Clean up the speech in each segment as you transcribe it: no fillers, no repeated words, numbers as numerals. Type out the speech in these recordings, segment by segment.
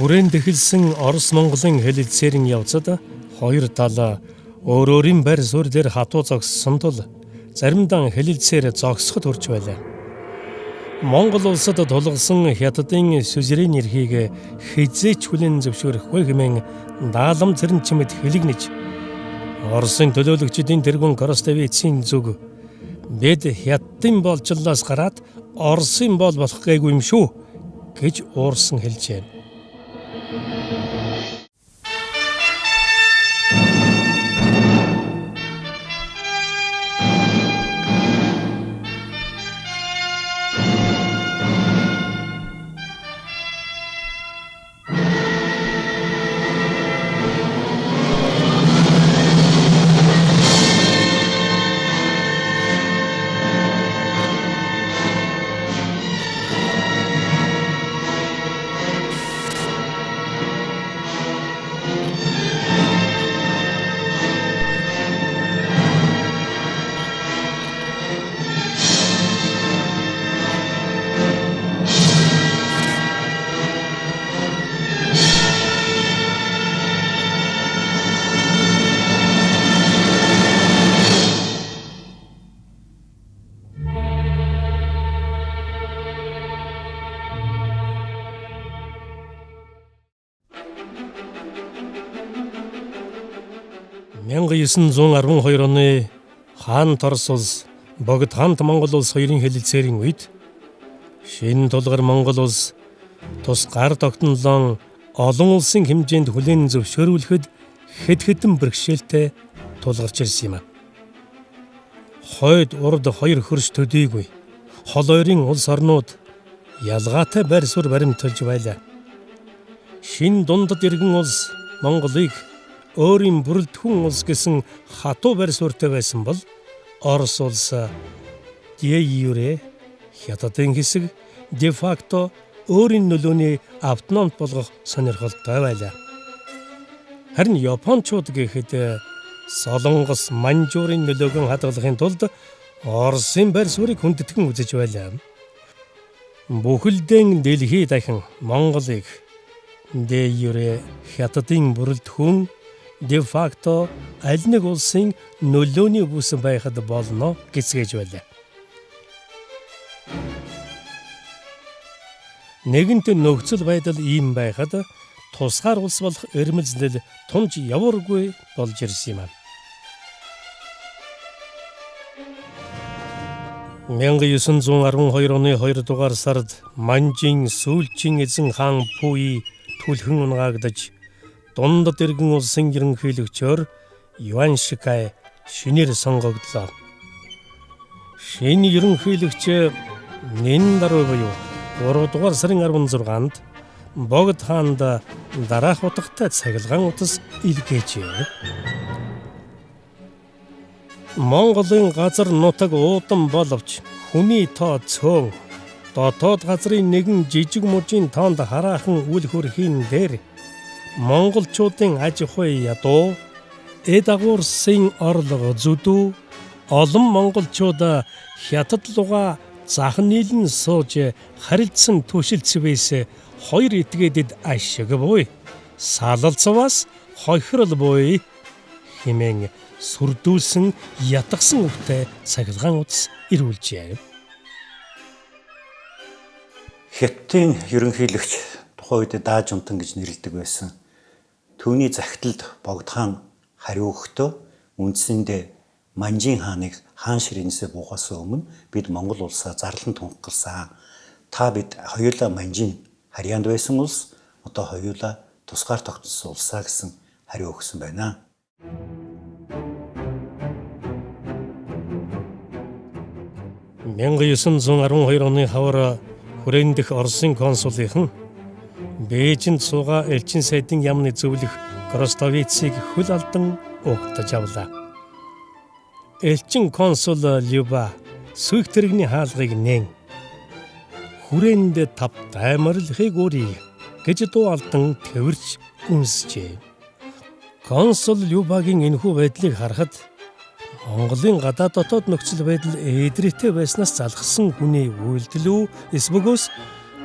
Хүрээнд эхэлсэн Орос-Монголын хэлэлцээрийн явцад хоёр тал өөрөөрийн барь суурь дээр хатуу зогссон тул заримдаа хэлэлцээр зогсоход хүрч байлаа. Монгол улсад тулгарсан хятадын сүзрийн эрхийг хизээч хүлээн зөвшөөрөхгүй хэмээн даалам цэрэн чимэд хэлэгнэж Оросын төлөөлөгчдийн тэргүүн Коростовицын зүг бид хятадын болжлоос гараад Оросын бол болох гээгүй юм шүү гэж уурсан хэлжээ. (1912 оны хаан Торос улс богд хамт Монгол улс хоёрын хэлэлцээрийн үед шинэ тулгар Монгол улс тус гар тогтнолон олон улсын хэмжээнд хүлээн зөвшөөрүүлэхэд хэд хэдэн бэрхшээлтэй тулгарч ирсэн юм. Хойд урд хоёр хөрш төдийгүй хол ойрын улс орнууд ялгаатай байр суурь баримталж байлаа. Шинэ дундад иргэн улс Монголыг өөрийн бүрэлдэхүүн улс гэсэн хатуу барь суурьтай байсан бол Орос улс де юре хятадын хэсэг де факто өөрийн нөлөөний автономт болгох сонирхолтой байлаа. Харин Япончууд гэхэд Солонгос Манжуурын нөлөөгөө хадгалахын тулд Оросын барь суурийг хүндэтгэн үзэж байлаа. Бүхэлдэн дэлхий дахин Монголыг де юре хятадын бүрэлдэхүүн де факто аль нэг улсын нөлөөний бүс байхад болно гэсгэж байлаа. Нэгэнт нөхцөл байдал ийм байхад тусгаар улс болох эрмэлзэл тунж яваргүй болж ирсэн юм. 1912 оны 2 дугаар сард Манжийн сүүлчийн эзэн хаан Пүи түлхэн унгагдаж дундад иргэн улсын ерөнхийлөгчөөр Юан Шикай шинээр сонгогдлоо. Шинэ ерөнхийлөгч Ниндаруу буюу 3 дугаар сарын 16-нд богд хаанд дараах утгатай цахилгаан утас илгээжээ. Монголын газар нутаг уудан боловч хүний тоо цөөн. Дотоод газрын нэгэн жижиг мужийн тоонд хараахан үл хөрхийн дээр монголчуудын аж ахуй ядуу, эд агуурсын орлого зүдүү, олон монголчууд хятад луга зах нийлэн сууж харилцсан түшилцвээс хоёр этгээдэд ашиг буй, салалцваас хохирол буй хэмээн сүрдүүлсэн ятгсан үгтэй цахилгаан утас ирүүлжээ. Хятадын ерөнхийлөгч тухайн үед Дааж Унтан гэж нэрлэдэг байсан. Түүний захидалд богд хаан хариу өгөхдөө үндсэндээ Манжийн хааныг хаан ширээнээс буугаас өмнө бид Монгол улсаа зарлан тунхагласан. Та бид хоёулаа Манжийн харьяанд байсан улс, одоо хоёулаа тусгаар тогтсон улсаа гэсэн хариу өгсөн байна. (1912 оны хавар хүрээнд дэх Оросын консулынхан Бээжинд суугаа элчин сайдын яамны зөвлөх Коростовицыг хөл алдан угтаж авлаа. Элчин консул Люба сүйх тэрэгний хаалгыг нээн хүрээнд тав даймарлахыг өрий гэж дуу алдан тэрвэрч үнсжээ. Консул Любагийн энэхүү байдлыг харахад Монголын гадаад дотоод нөхцөл байдал эдрэттэй байснаас залхсан хүний үйлдэл үү, эсвэл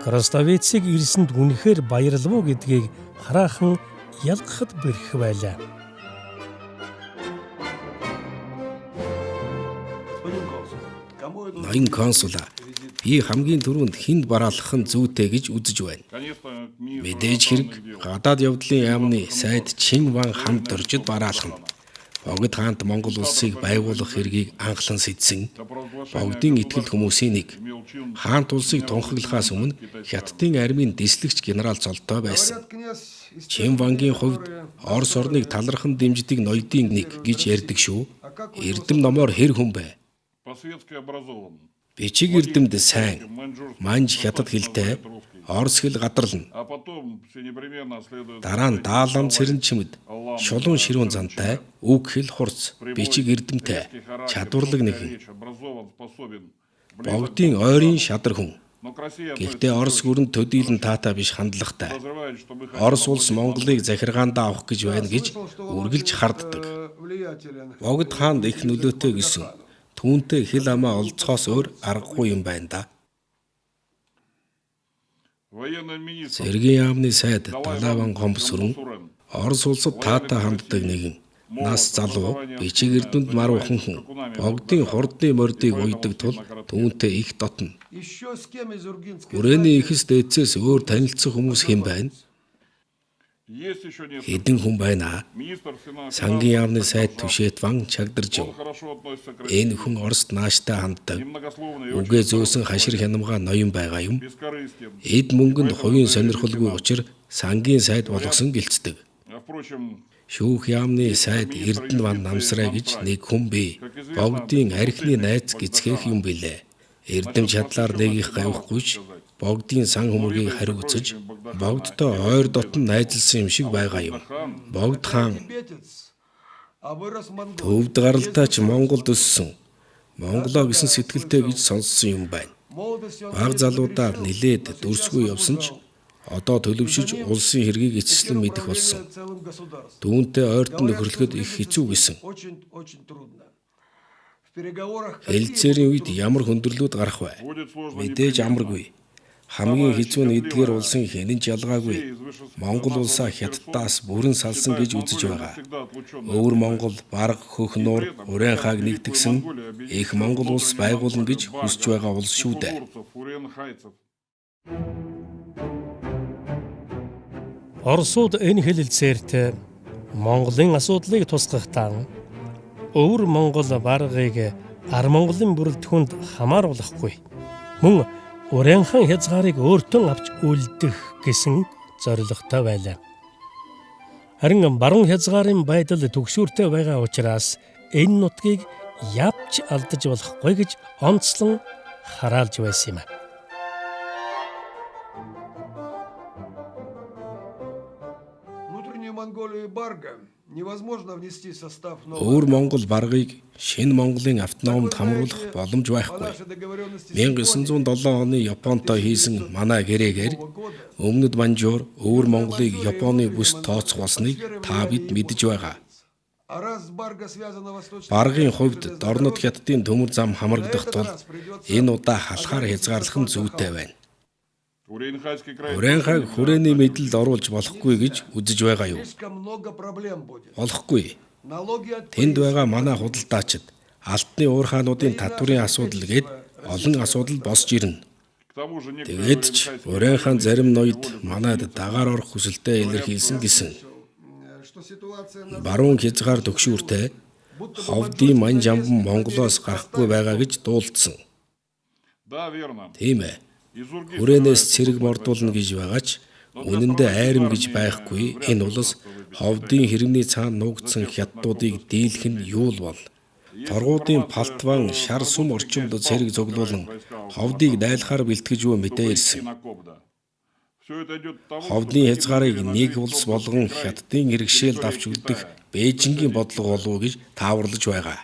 Краставецийг ирсэнд үнэхээр баярлав уу гэдгийг хараахан ялгахад бэрх байлаа. Ноён консул би хамгийн түрүүнд хүнд бараалах нь зүйтэй гэж үзэж байна. Мэдээж хэрэг гадаад явдлын яамны сайд Чин Ван хамт оржид бараалах нь Богд хаант Монгол улсыг байгуулах хэргийг анхлан сэдсэн Богдын итгэл хүмүүсийн нэг. Хаант улсыг тунхаглахаас өмнө Хятадын армийн дэслэгч генерал Золтой байсан. Чин Вангийн хувьд Орос орныг талархан дэмждэг ноёдын нэг гэж ярьдаг шүү. Эрдэм номоор хэр хүн бай? Бичиг эрдэмд сайн, манж хятад хэлтэй, орос хэл гадарлана. Дараа нь даалан цэрэн чимэд, шулуун ширүүн зантай, үг хэл хурц, бичиг эрдэмтэй, чадварлаг нэгэн. Богдын ойрын шадар хүн. Гэхдээ Орос гүрэнд төдийлөн таатай биш хандлагатай. Орос улс Монголыг захиргаандаа авах гэж байна гэж үргэлж харддаг. Богд хаанд их нөлөөтэй гэсэн. Түүнтэй хэл амаа олцохоос өөр аргагүй юм байна да. Сэргийн яамны сайд Далаван Гомбсүрэн Орос улсад таатай ханддаг нэгэн. Нас залуу, бичиг эрдэмд маруухан хүн. Богдын хурдны мордыг уйдаг тул түүнтэй их дотно. Хүрээний ихэс дээдсээс өөр танилцах хүмүүс хэн байна? Хэдэн хүн байна? Сангийн яамны сайд Түшэт Ван Чагдаржив. Энэ хүн Оросд нааштай ханддаг. Үгээ зөөсөн хашир хянамга ноён байгаа юм. Эд мөнгөнд хувийн сонирхолгүй учир сангийн сайд болгосон гэлцдэг. Шүүх яамны сайд Эрдэнэ Ван Намсрай гэж нэг хүн бий. Богдын архины найз гисгэх юм билээ. Эрдэм чадлаар нэг их гавихгүйч Богдын сан хөмөргийг хариуцаж Богдтой ойр дотн найзалсан юм шиг байгаа юм. Богд хаан төвд гаралтай ч Монголд өссөн. Монголоо гэсэн сэтгэлтэй гэж сонссон юм байна. Баг залуудаа нилээд дүрсгүй явсан ч одоо төлөвшөж улсын хэргийг эцэслэн мэдэх болсон. Түүнтэй ойртон нөхөрлөхөд их хэцүү гэсэн. Хэлцээрийн үед ямар хөндөрлүүд гарах вэ? Мэдээж амаргүй. Хамгийн хэцүү нь эдгээр улсын хэнэн ч ялгаагүй. Монгол улсаа Хятадаас бүрэн салсан гэж үзэж байгаа. Өвөр Монгол, Барга, Хөхнуур, Урайн хааг нэгтгсэн их Монгол улс байгуулна гэж хүсэж байгаа улс шүү дээ. Оросууд энэ хэлэлцээрт Монголын асуудлыг тусгахдаа өвөр Монгол Баргыг Ар Монголын бүрэлдэхүүнд хамааруулахгүй. Мөн Урайн хаан хязгаарыг өөртөө авч үлдэх гэсэн зорилготой байлаа. Харин баруун хязгаарын байдал түгшүүртэй байгаа учраас энэ нутгийг явж алдаж болохгүй гэж онцлон хараалж байсан юм. Өвөр Монгол Баргыг шинэ Монголын автономид хамруулах боломж байхгүй. 1907 оны Японтой хийсэн манай гэрээгээр өмнөд Манжуур Өвөр Монголыг Японы бүс тооцох болсныг та бид мэдэж байгаа. Баргын хувьд Дорнод Хятадын төмөр зам хамрагдах тул энэ удаа халахаар хязгаарлах нь зүйтэй байна. Урайн хааг хүрээний мэдэлд оруулж болохгүй гэж үзэж байгаа юу? Болохгүй. Тэнд байгаа манай худалдаачид Алтны уур хаануудын татврын асуудал гээд олон асуудал босж ирнэ. Тэгээд ч Урайн хаан зарим ноёд манайд дагаар орох хүсэлтэд илэрхийлсэн гэсэн. Баруун хязгаар төгшүүртэй ховдын мань жамбан Монголоос гарахгүй байгаа гэж дуулдсан. Тийм ээ. Хүрээнээс цэрэг мордуулна гэж байгаа ч үнэндээ айрам гэж байхгүй. Энэ улс ховдын хэрэмний цаана нуугдсан хятадуудыг дийлэх нь юу л бол. Торгуудын палтван шар сүм орчимд цэрэг цуглуулан ховдыг дайлахаар бэлтгэж буй мэдээ ирсэн. Ховдын хязгаарыг нэг улс болгон хятадын иргэшээлд авч үлдэх Бээжингийн бодлого болов уу гэж тааварлаж байгаа.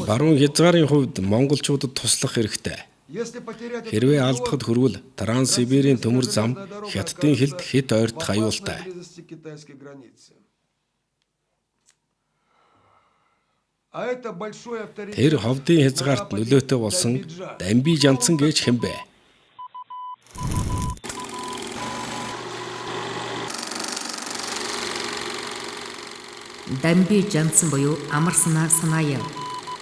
Баруун хязгаарын хувьд монголчуудад туслах хэрэгтэй. Хэрвээ алдахад хүрвэл Транссибирийн төмөр зам Хятадын хэлд хэд ойртох аюултай. Тэр ховдын хязгаарт нөлөөтэй болсон Дамби Жандсан гэж хэн бэ? Дамби Жансан буюу Амар Санаяв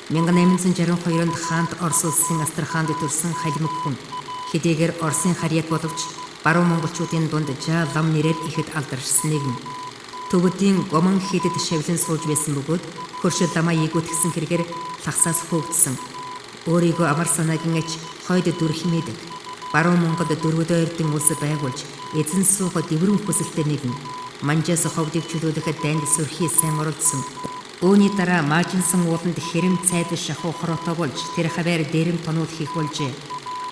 1862 онд хаант Орос улсын Астраханд төрсэн халимаг хүн. Хэдийгээр Оросын харьяаг боловч баруун монголчуудын дунд Жа лам нэрээр ихэд алдаршсан нэгэн. Төвөдийн гомон хийдэд шавлан сууж байсан бөгөөд хөршил ламаа ийгүүтгсэн хэрэгээр лагсаас хөөгдсөн. Өөрийгөө Амар Санаагийн аж хойд дүр химээдэг. Баруун Монголд дөрвөдөө эрдэн улс байгуулж эзэн сууга дэврэн хүсэлтэй нэгэн. Манжаас ховдыг чөлөөлөх дайнд сөрхий сайн оролцсон. Үүний дараа маажинсан ууланд хэрэм цайд шахуу хороотой болж тэр хаваар дэрэм тонууд хийх болжээ.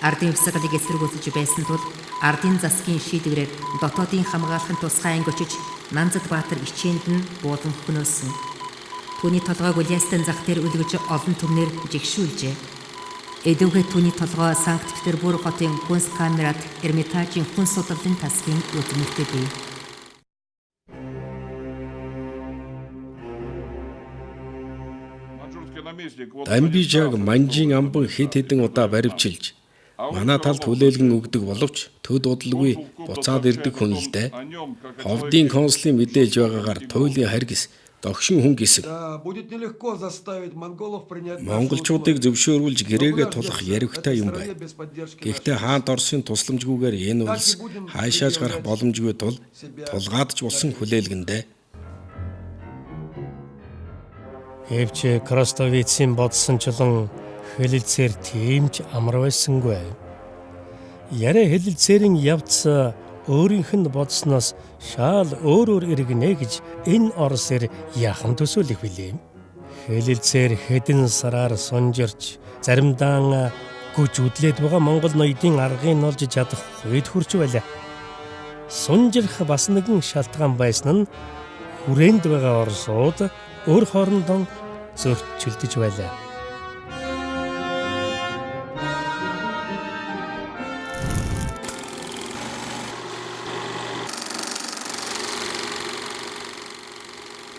Ардын хувьсгалыг эсэргүүцэж байсан тул ардын засгийн шийдвэрээр дотоодын хамгаалахын тусгай анги очиж Нанзад Баатар ичээнд нь буудан хөнөөсөн. Түүний толгойг Улястын зах дээр үлгэж олон түмнэр жигшүүлжээ. Эдүгээ түүний толгой Санкт Петербург хотын Кунсткамерат Эрмитажийн хүн судлалын тасгийн үдмэлтэй бий. Дамбижааг Манжин амбан хэд хэдэн удаа баривчилж манай талд хүлээлгэн өгдөг боловч төд удалгүй буцаад ирдэг хүн л дээ. Ховдын консулын мэдээлж байгаагаар туйлын харгис догшин хүн гисэг. Монголчуудыг зөвшөөрүүлж гэрээгээ тулах яривхтай юм байна. Гэхдээ хаант Оросын тусламжгүйгээр энэ улс хаашааж гарах боломжгүй тул тулгаад ч болсон хүлээлгэндээ. Эвч Кростовицын бодсончлон хэлэлцээр тийм ч амар байсангүй. Яриа хэлэлцээрийн явц өөрийнх нь бодсноос шал өөр иргэнэ гэж энэ Оросээр яхан төсөөлөх билээ. Хэлэлцээр хэдэн сараар сунжирч заримдаа гүж үдлээд байгаа Монгол ноёдын аргыг олж чадах үед хүрч байлаа. Сунжирх бас нэгэн шалтгаан байсан нь хүрээнд байгаа Оросууд өөр хоорондоо зөрчилдөж байлаа.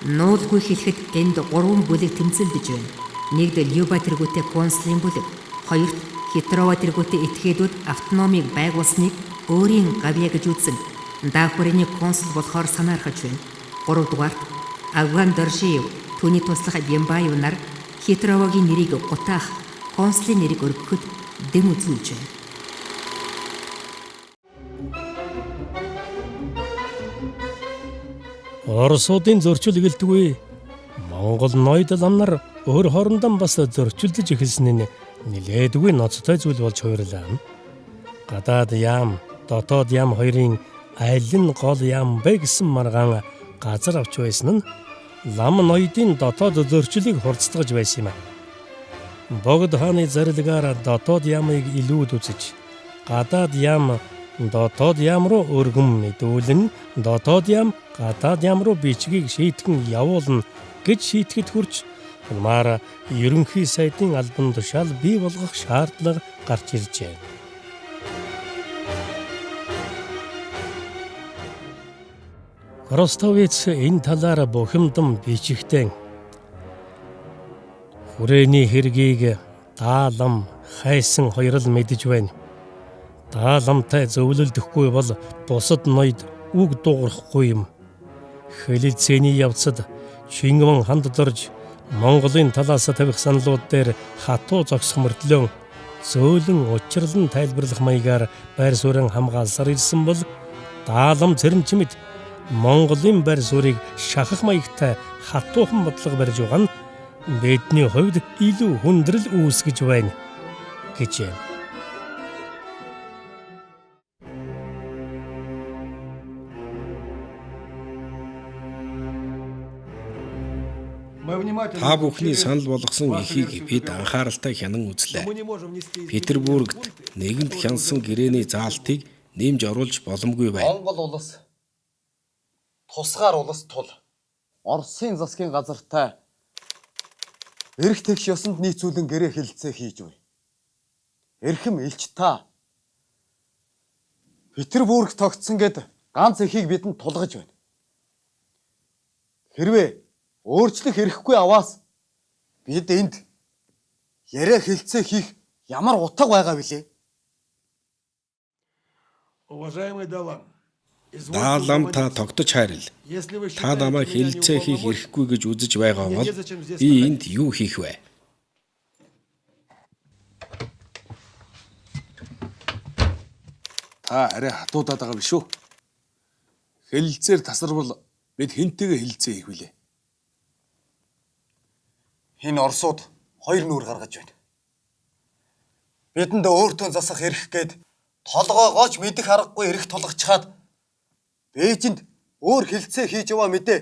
Нуулгүй хэлэхэд энд 3 бүлэг тэмцэлдэж байна. Нэгд Люба тэргүүтээ консулын бүлэг, хоёрт Хитрова тэргүүтээ этгээдүүд автономийг байгуулсныг өөрийн гавья гэж үзсэн даахурын консул болохоор санаархаж байна. 3 дугаарт Авган Доржиев түүний туслах Бямбаев нар Хитровагийн нэрийг гутаах, консулын нэрийг өргөхөд дэм үзүүлж байна. Оросуудын зөрчил гэлтгүй Монгол ноёд лам нар өөр хоорондоо бас зөрчилдөж эхэлсэн нь нилээдгүй ноцтой зүйл болж хувирлаа. Гадаад яам, дотоод яам хоёрын аль нь гол яам бэ гэсэн маргаан газар авч байсан нь лам ноёдын дотоод зөрчлийг хурцдагж байсан юм. Богд хааны зарилгаар дотоод яамыг илүүд үзэж, гадаад яам дотоод яам руу өргөм мэдүүлэн, дотоод яам гадаад яам руу бичгийг шийтгэн явуулна гэж шийтгэд хүрч улмаар ерөнхий сайдын албан тушаал бий болгох шаардлага гарч иржээ. Кростовиц энэ талаар бухимдан бичихтэй хүрээний хэргийг даалам хайсан хоёр л мэдэж байна. Дааламтай зөвлөлдөхгүй бол бусад ноёд үг дуурахгүй юм. Хэлэлцээний явцад Чингэн ханд дорж Монголын талаас тавих саналууд дээр хатуу зогсох мөртлөө зөөлөн учирлан тайлбарлах маягаар байр суурин хамгаалсаар ирсэн бол даалам цэрэнчмэд Монголын байр суурийг шахах маягтай хатуухан бодлого барьж байгаа нь бидний хувьд илүү хүндрэл үүсгэж байна гэж. Та бүхний санал болгосон эхийг бид анхааралтай хянан үзлээ. Петербургт нэгэнд хянсан гэрээний заалтыг нэмж оруулж боломгүй байна. Монгол улс тусгаар улс тул Оросын засгийн газартай эрх тэгш ёсонд нийцүүлэн гэрээ хэлэлцээ хийж буй. Эрхэм элч та Петербург тогтсон гэд ганц эхийг бидэнд тулгаж байна. Хэрвээ өөрчлөх эрхгүй аваас бид энд яриа хэлцээ хийх ямар утга байгаа билээ? Уважаемый Далам. Даалам та тогтож хайрал. Та намайг хэлэлцээ хийх эрхгүй гэж үзэж байгаа бол би энд юу хийх вэ? Та арай хатуудаад байгаа биш үү? Хэлэлцээр тасарвал бид хинтэйгээ хэлэлцээ хийх вүлээ. Энэ орсууд хоёр нүур гаргаж байна. Бидэнд өөртөө засах эрх гээд толгой гоож мэдэх аргагүй эрх тулгачаад Бээжинд өөр хэлцээ хийж яваа мэдээ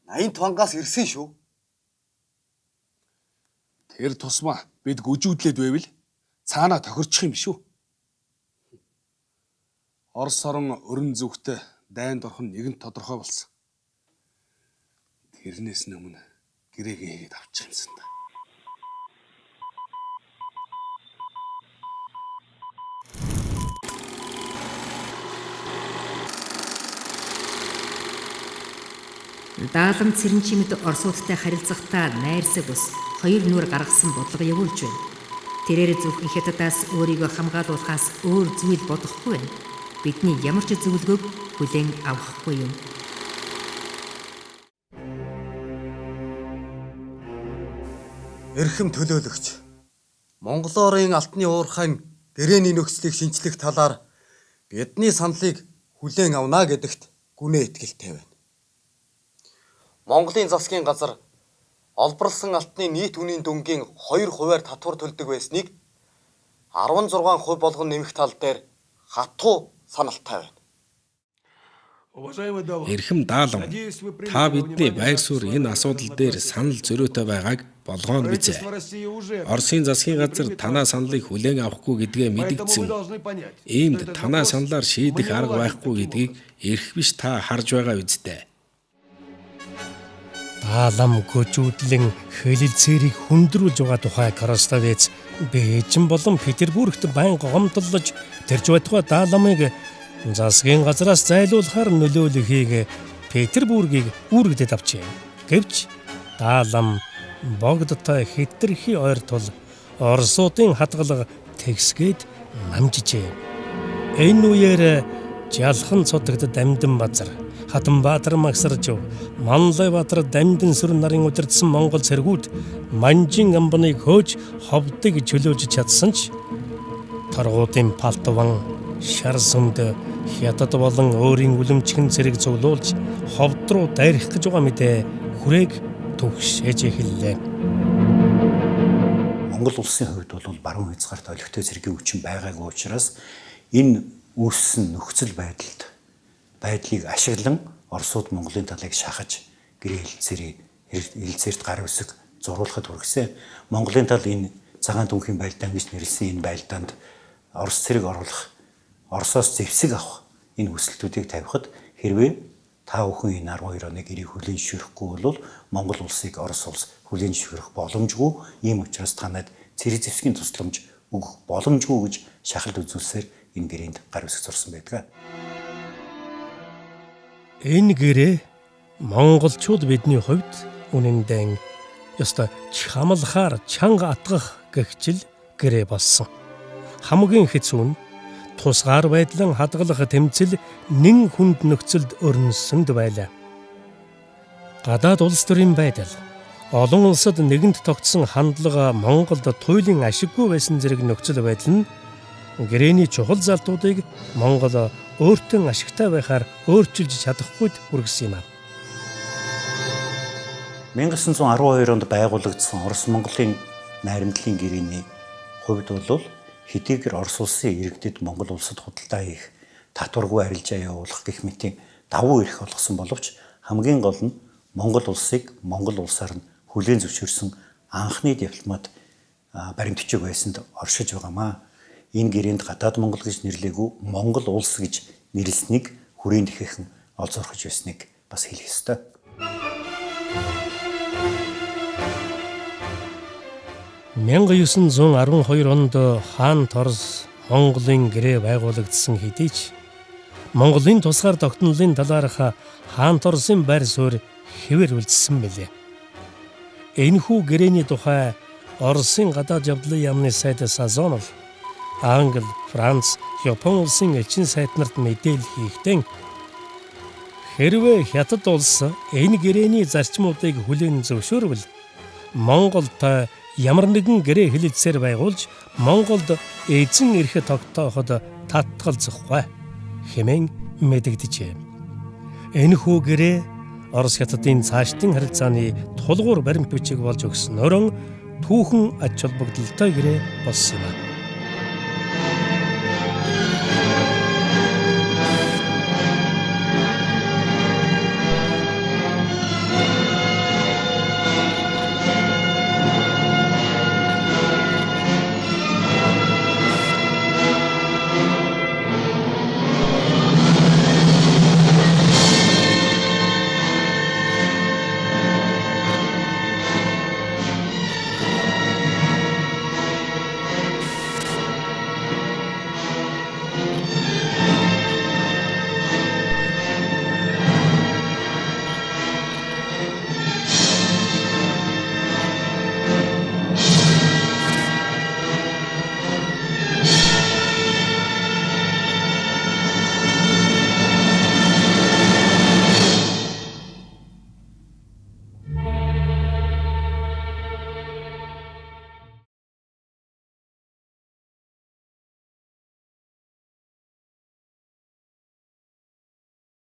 80 твангаас ирсэн шүү. Тэр тусмаа бид гүжүүдлээд байвал цаанаа тохирчих юм шүү. Орос орон өрн зүгтээ дайнд орох нь нэгэн тодорхой болсон. Тэрнээс өмнө гэрээгээ хийгээд авчих юмсан да. Даалам Цэрэнчимэд орсуудтай харилцахдаа найрсаг ус хоёр нүур гаргасан бодлого явуулж байна. Тэрээр зөвхөн Хятадаас өөрийгөө хамгаалуулахаас өөр зүйл бодохгүй байна. Бидний ямар ч зөвлөгөөг хүлээн авахгүй юм. Эрхэм төлөөлөгч. Монголын алтны уурхайн гэрээний нөхцөлийг шинжлэх талаар бидний саналыг хүлээн авна гэдэгт гүнээ итгэлтэй байна. Монголын засгийн газар олборлсон алтны нийт үнийн дүнгийн 2%-аар татвар төлдөг байсныг 16% болгон нэмэх тал дээр хатуу саналтай байна. Эрхэм Даалам, та бидний байр суурь энэ асуудал дээр санал зөрөөтэй байгааг болгоно биз. Оросын засгийн газар танаа саналыг хүлээн авахгүй гэдгээ мэдэгдсэн. Иймд танаа саналаар шийдэх арга байхгүй гэдгийг эрх биш та харж байгаа үстэй. Даалам гүжүүдлэн хэлэлцээрийг хүндрүүлж байгаа тухай Краставец Бээжин болон Петербургт байнга гомдлож тэрж байтугай Дааламыг засгийн газраас зайлуулахаар нөлөөлөхийг Петербургийг үүрэгдэд авчээ. Гэвч Даалам богдтой хэтэрхий ойр тул Оросуудын хадгалга тэгсгээд намжижээ. Энэ үеэр Жалхан цодогт Дамдин Базар, Хатанбаатар Магсаржив, Манлайбаатар Дамдин сүр нарын удирдсан Монгол цэргүүд Манжин амбаныг хөөж ховдыг чөлөөж чадсан ч Торгуудын Палтван, Шарсүмд Хятад болон өөрийн үлэмчгэн цэрэг цуглуулж ховд руу дайрах гэж байгаа мэдээ хүрээг түгшээж эхэллээ. Монгол улсын хувьд бол баруун хязгаарт олигтой цэргийн хүчин байгаагүй учраас энэ үүссэн нөхцөл байдлыг ашиглан Оросууд Монголын талыг шахаж гэрээ хэлцээрт гар үсэг зурулахад хүргэсэн. Монголын тал энэ цагаан түнхийн байлдаан гэж нэрлсэн энэ байлдаанд Орос цэрэг оруулах, Оросоос зэвсэг авах энэ хүсэлтүүдийг тавихад хэрвээ та бүхэн энэ 12 оны гэрийг хүлээн зөвшөөрөхгүй бол Монгол улсыг Орос улс хүлээн зөвшөөрөх боломжгүй. Ийм учраас танад цэрэг зэвсгийн тусламж өгөх боломжгүй гэж шахалт үзүүлсээр энэ гэрээнд гар үсэг зурсан байдаг. Энэ гэрээ монголчууд бидний хувьд үнэндээ ёстой чамлахаар чанга атгах гэгчил гэрээ болсон. Хамгийн хэцүү нь тусгаар байдлан хадгалах тэмцэл нэн хүнд нөхцөлд өрнөсөнд байлаа. Гадаад улс төрийн байдал, олон улсад нэгэнт тогтсон хандлага Монголд туйлын ашиггүй байсан зэрэг нөхцөл байдал нь гэрээний чухал залтуудыг Монгол өөртөө ашигтай байхаар өөрчилж чадахгүйд хүргэсэн юм аа. 1912 онд байгуулагдсан Орос Монголын найрамдлын гэрээний хувьд бол хэдийгээр Орос улсын иргэдэд Монгол улсад худалдаа хийх, татваргүй арилжаа явуулах гэх мэтийн давуу эрх олгосон боловч хамгийн гол нь Монгол улсыг Монгол улсаар нь хүлээн зөвшөөрсөн анхны дипломат баримтчиг байсанд оршиж байгаамаа. Энэ гэрээнд гадаад Монгол гэж нэрлээгүй Монгол улс гэж нэрлсэнийг хүрээнд ихэхэн олзуурхаж байсныг бас хэлэх ёстой. Мянга 912 онд хаан Торос Монголын гэрээ байгуулагдсан хэдий ч Монголын тусгаар тогтнолын талаарх хаан Торосын байр суурь хэвээр үлдсэн билээ. Энэхүү гэрээний тухай Оросын гадаад явдлын яамны сайд Сазонов Англи, Франц, Япон улсын элчин сайд нарт мэдээлэл хийхдээ Хэрвээ хятад улс энэ гэрээний зарчмуудыг хүлээн зөвшөөрвөл Монголд ямар нэгэн гэрээ хэлэлцээр байгуулж Монголд эзэн эрх тогтооход татгалзахгүй хэмээн мэдэгдэжээ. Энэхүү гэрээ Орос хятадын цаашдын харилцааны тулгуур баримт бичиг болж өгснөөрөө түүхэн ач холбогдолтой гэрээ болсон юм.